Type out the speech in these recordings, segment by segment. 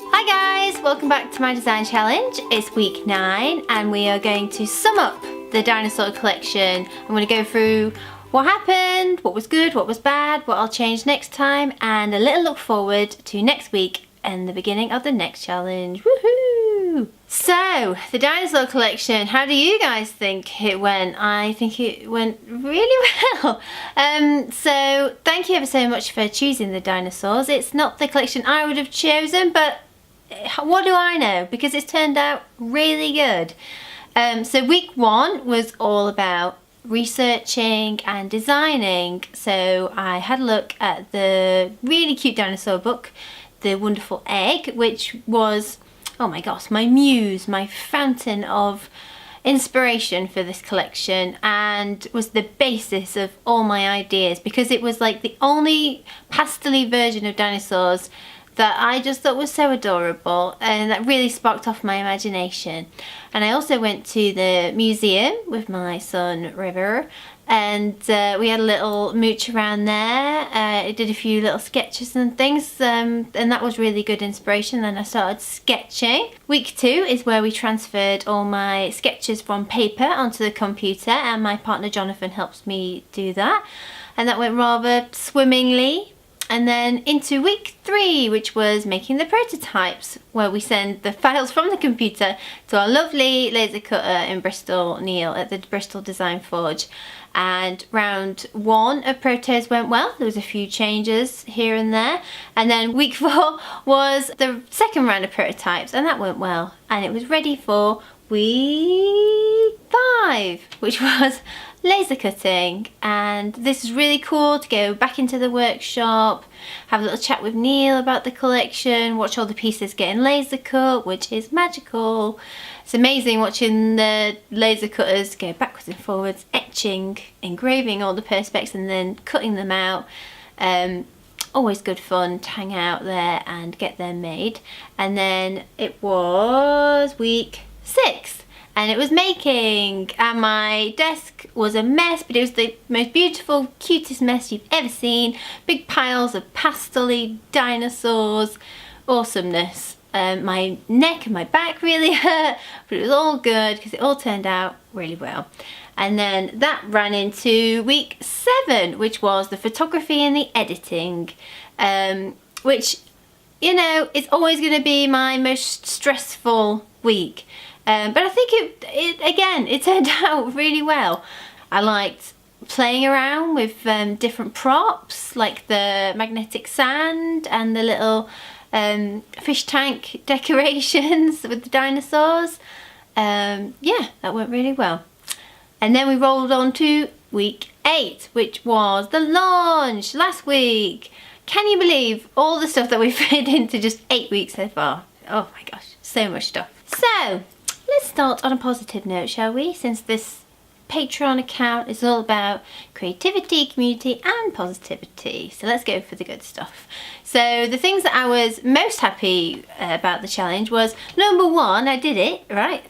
Hi guys, welcome back to my design challenge. It's week 9 and we are going to sum up the dinosaur collection. I'm going to go through what happened, what was good, what was bad, what I'll change next time, and a little look forward to next week and the beginning of the next challenge. Woohoo! So, the dinosaur collection, how do you guys think it went? I think it went really well. So thank you ever so much for choosing the dinosaurs. It's not the collection I would have chosen, but what do I know? Because it's turned out really good. So week 1 was all about researching and designing. So I had a look at the really cute dinosaur book, The Wonderful Egg, which was, oh my gosh, my muse, my fountain of inspiration for this collection, and was the basis of all my ideas because it was like the only pastel-y version of dinosaurs that I just thought was so adorable, and that really sparked off my imagination. And I also went to the museum with my son River, and we had a little mooch around there. I did a few little sketches and things, and that was really good inspiration. Then I started sketching. Week 2 is where we transferred all my sketches from paper onto the computer, and my partner Jonathan helps me do that, and that went rather swimmingly. And then into week 3, which was making the prototypes, where we send the files from the computer to our lovely laser cutter in Bristol, Neil, at the Bristol Design Forge. And round 1 of protos went well. There was a few changes here and there. And then week 4 was the second round of prototypes, and that went well. And it was ready for week 5, which was laser cutting. And this is really cool to go back into the workshop, have a little chat with Neil about the collection, watch all the pieces getting laser cut, which is magical. It's amazing watching the laser cutters go backwards and forwards, etching, engraving all the perspex and then cutting them out. Always good fun to hang out there and get them made. And then it was week 6. And it was making, and my desk was a mess, but it was the most beautiful, cutest mess you've ever seen. Big piles of pastel-y dinosaurs, awesomeness. My neck and my back really hurt, but it was all good because it all turned out really well. And then that ran into week 7, which was the photography and the editing, which, you know, it's always going to be my most stressful week. But I think it turned out really well. I liked playing around with different props, like the magnetic sand and the little fish tank decorations with the dinosaurs. Yeah, that went really well. And then we rolled on to week 8, which was the launch last week. Can you believe all the stuff that we've fit into just 8 weeks so far? Oh my gosh, so much stuff. So, let's start on a positive note, shall we? Since this Patreon account is all about creativity, community and positivity. So let's go for the good stuff. So the things that I was most happy about the challenge was, number 1, I did it, right?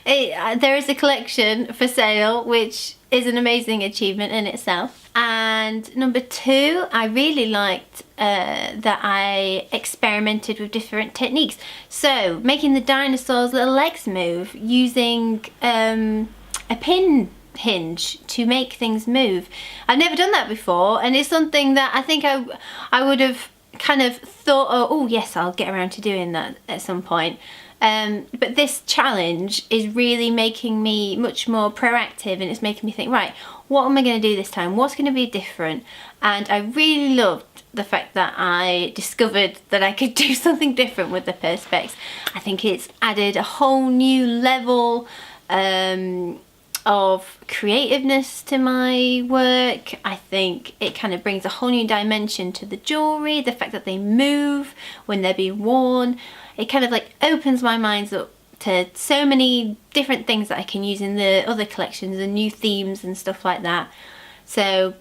There is a collection for sale, which is an amazing achievement in itself. And number 2, I really liked that I experimented with different techniques. So making the dinosaurs' little legs move using a pin hinge to make things move. I've never done that before, and it's something that I think I would have kind of thought, oh yes, I'll get around to doing that at some point. But this challenge is really making me much more proactive, and it's making me think, right, what am I going to do this time? What's going to be different? And I really loved the fact that I discovered that I could do something different with the perspex. I think it's added a whole new level of creativeness to my work. I think it kind of brings a whole new dimension to the jewellery, the fact that they move when they're being worn. It kind of like opens my mind up to so many different things that I can use in the other collections and new themes and stuff like that. So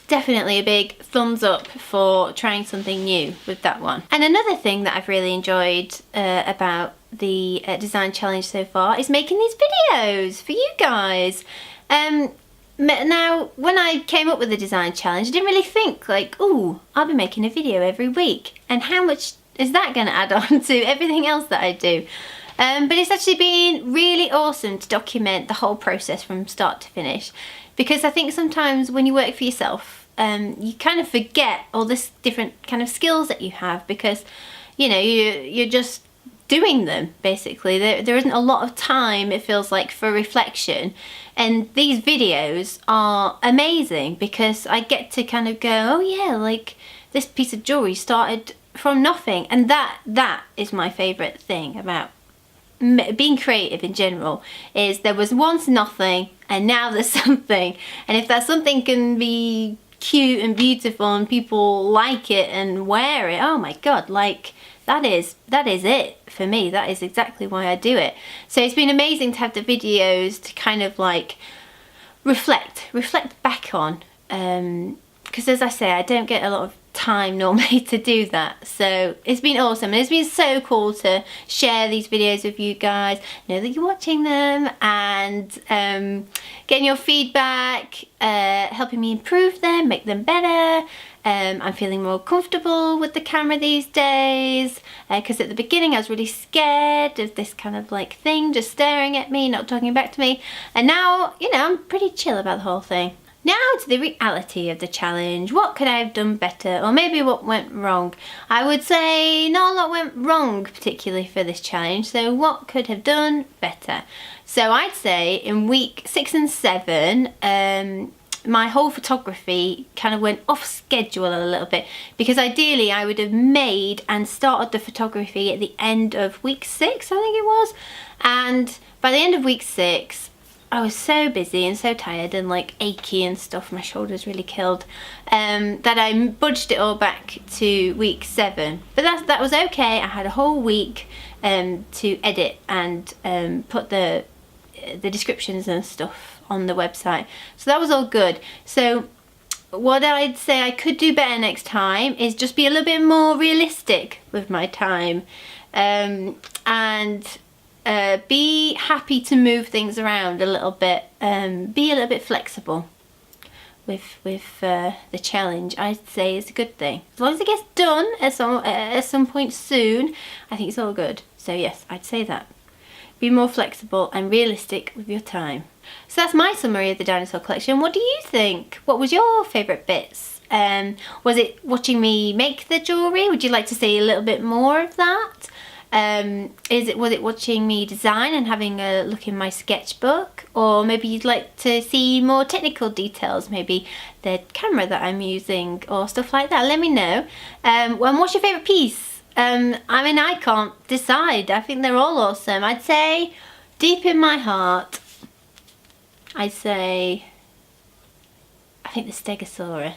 definitely a big thumbs up for trying something new with that one. And another thing that I've really enjoyed about the design challenge so far is making these videos for you guys. Now, when I came up with the design challenge, I didn't really think like, ooh, I'll be making a video every week. And how much is that going to add on to everything else that I do? But it's actually been really awesome to document the whole process from start to finish, because I think sometimes when you work for yourself, you kind of forget all this different kind of skills that you have, because you know you're just doing them basically. There isn't a lot of time, it feels like, for reflection, and these videos are amazing because I get to kind of go, oh yeah, like this piece of jewelry started from nothing, and that is my favorite thing about being creative in general, is there was once nothing and now there's something, and if that something can be cute and beautiful and people like it and wear it, oh my god, like that is it for me. That is exactly why I do it. So it's been amazing to have the videos to kind of like reflect back on, because as I say, I don't get a lot of time normally to do that, so it's been awesome, and it's been so cool to share these videos with you guys, know that you're watching them, and getting your feedback, helping me improve them, make them better. I'm feeling more comfortable with the camera these days, because at the beginning I was really scared of this kind of like thing just staring at me, not talking back to me, and now, you know, I'm pretty chill about the whole thing. Now to the reality of the challenge. What could I have done better, or maybe what went wrong? I would say not a lot went wrong particularly for this challenge, so what could have done better? So I'd say in week 6 and 7, my whole photography kind of went off schedule a little bit, because ideally I would have made and started the photography at the end of week 6, I think it was, and by the end of week 6 I was so busy and so tired and like achy and stuff, my shoulders really killed, that I budged it all back to week 7. But that was okay. I had a whole week to edit and put the descriptions and stuff on the website, so that was all good. So what I'd say I could do better next time is just be a little bit more realistic with my time, and be happy to move things around a little bit, be a little bit flexible with the challenge. I'd say is a good thing. As long as it gets done at some point soon, I think it's all good. So yes, I'd say that. Be more flexible and realistic with your time. So that's my summary of the dinosaur collection. What do you think? What was your favourite bits? Was it watching me make the jewellery? Would you like to see a little bit more of that? Was it watching me design and having a look in my sketchbook? Or maybe you'd like to see more technical details, maybe the camera that I'm using or stuff like that. Let me know. And what's your favourite piece? I mean, I can't decide. I think they're all awesome. I'd say deep in my heart, I think the Stegosaurus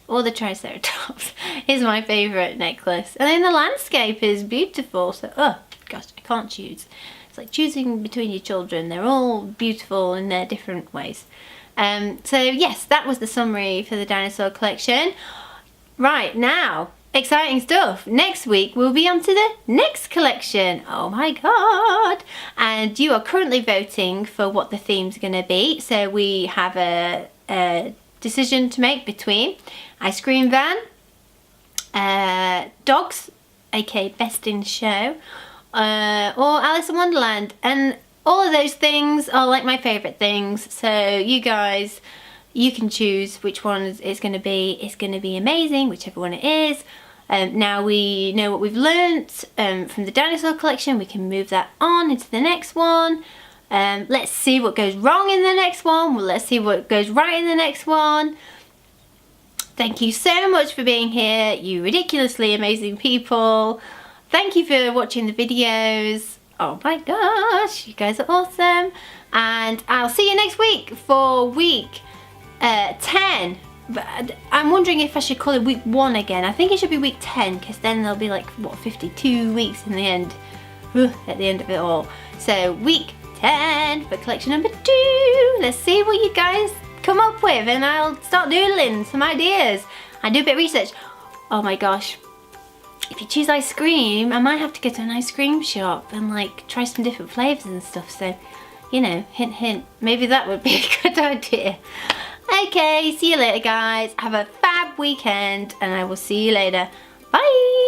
or the Triceratops is my favourite necklace. And then the landscape is beautiful. So, oh gosh, I can't choose. It's like choosing between your children. They're all beautiful in their different ways. So yes, that was the summary for the dinosaur collection. Right, now, exciting stuff. Next week we'll be on to the next collection. Oh my god. And you are currently voting for what the theme's going to be. So we have a decision to make between Ice Cream Van, Dogs, aka Best in Show, or Alice in Wonderland. And all of those things are like my favourite things. So you guys, you can choose which one it's going to be. It's going to be amazing, whichever one it is. Now we know what we've learnt from the dinosaur collection. We can move that on into the next one. Let's see what goes wrong in the next one. Well, let's see what goes right in the next one. Thank you so much for being here, you ridiculously amazing people. Thank you for watching the videos. Oh my gosh, you guys are awesome. And I'll see you next week for week 10. But I'm wondering if I should call it week 1 again. I think it should be week 10, because then there'll be like, what, 52 weeks in the end. At the end of it all. So week 10 for collection number 2. Let's see what you guys come up with, and I'll start doodling some ideas and do a bit of research. Oh my gosh. If you choose ice cream, I might have to go to an ice cream shop and like try some different flavours and stuff. So, you know, hint hint, maybe that would be a good idea. Okay, see you later guys. Have a fab weekend and I will see you later. Bye!